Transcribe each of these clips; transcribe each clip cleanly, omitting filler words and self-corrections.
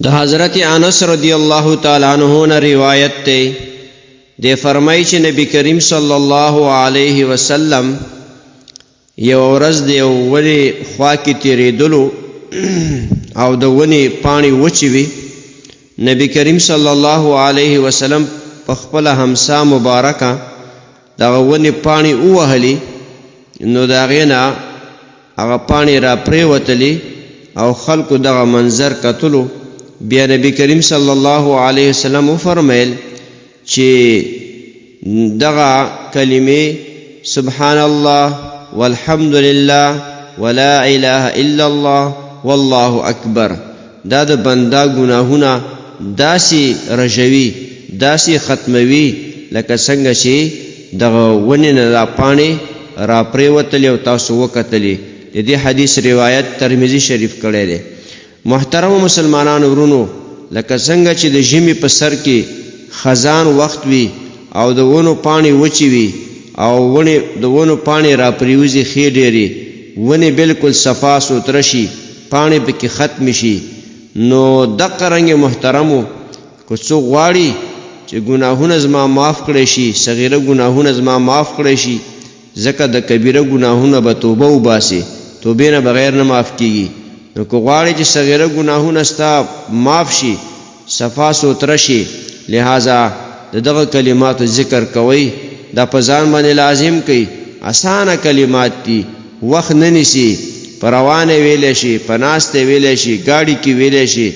د حضرت انس رضی الله تعالی عنہ نے روایت ته د فرمایي چې نبی کریم صلی الله علیه وسلم یو ورځ د ونی خوا کې تیریدلو او د ونی پانی وچی وی نبی کریم صلی الله علیه وسلم په خپل همسا مبارکه د ونی پانی ووهلی نو دا غینا هغه پانی را پریوتلی او خلکو دغه منظر کتلو بیا نبی کریم صلی الله علیه وسلم فرمایل چې دغه کلمه سبحان الله والحمد لله ولا اله الا الله والله اکبر دا د بندا گناهونه داسی رجوی داسی ختموی لکه څنګه چې دغه ونی نه را پانی را پریوتلی او تاسو وکتلی د دې حدیث روایت ترمذی شریف کړی دی محترم مسلمانانو ورونو لکه څنګه چې د ژمي په سر کې خزان وخت وي او د ونو پانی وچی وي او د ونو پانی را پریوزي خې ډېرې ونې بالکل صفا سوتره شي پانی پکې ختم شي نو دغه رنګ محترمو که څوک غواړي چې ګناهونه زما معاف کړی شي صغیره ګناهونه زما معاف کړی شي ځکه د کبیره ګناهونه به توبه وباسي توبې نه بغیر نه معاف کیږي نو که غواړي چې صغیره ګناهونه ستا معاف شي صفا سوتره شي لہذا دغه کلماتو ذکر کوئ دا په ځان باندې لازم کړئ اسانه کلمات دي وخت نه نیسي په روانه ویلی شي په ناسته ویلی شي ګاډي کې ویلی شي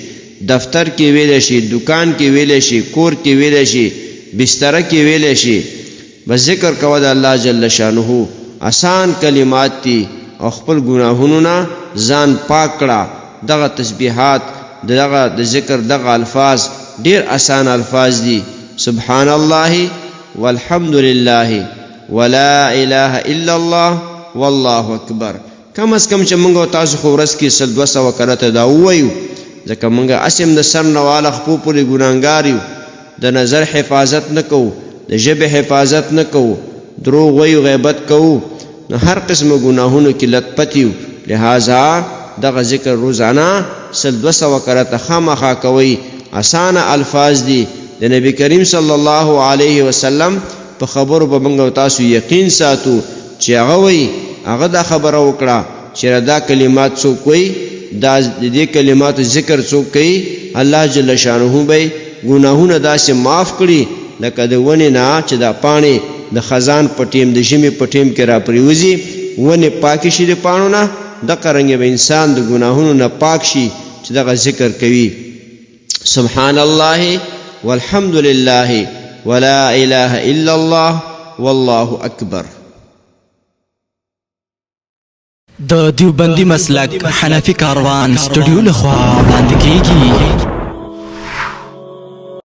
دفتر کې ویلی شي دکان کې ویلی شي کور کې ویلی شي بستره کې ویلی شي بس ذکر کوه د الله جل شانه آسان کلمات دي او خپل ګناهونو نه ځان پاک کړه دغه تسبیحات دغه د ذکر دغه الفاظ ډیر آسان الفاظ دي سبحان الله والحمد لله ولا اله الا الله والله اکبر کم از کم چې موږ تاسو خو ورځ کې سل 200 کرته دا وایو ځکه موږ اسیم د سر نه والا خپل پوری ګناګار یو د نظر حفاظت نه کوو د ژبې حفاظت نه کوو دروغ وایو غیبت کوو نو هر قسم ګناهونو کې لطپت یو لہذا دغه ذکر روزانه سل 200 کرته خامخا کوي آسانه الفاظ دي د نبی کریم صلی الله علیه وسلم په خبرو به موږ تاسو یقین ساتو چې هغه وایي هغه دا خبره وکړه چې دا کلمات څوک وایي دا د دې کلماتو ذکر څوک کوي الله جل شانه به ګناهونه داسې معاف کړي لکه د ونې نه چې دا پانی د خزان په ټیم د ژمي په ټیم کې را پریوزي ونې پاکې شي د پاڼو نه دغه رنګ به انسان د ګناهونو نه پاک شي چې دغه ذکر کوي سبحان الله والحمد لله ولا اله الا الله والله اکبر د دیوبندی مسلک حنفی کاروان سټوډیو له خوا وړاندې کیږي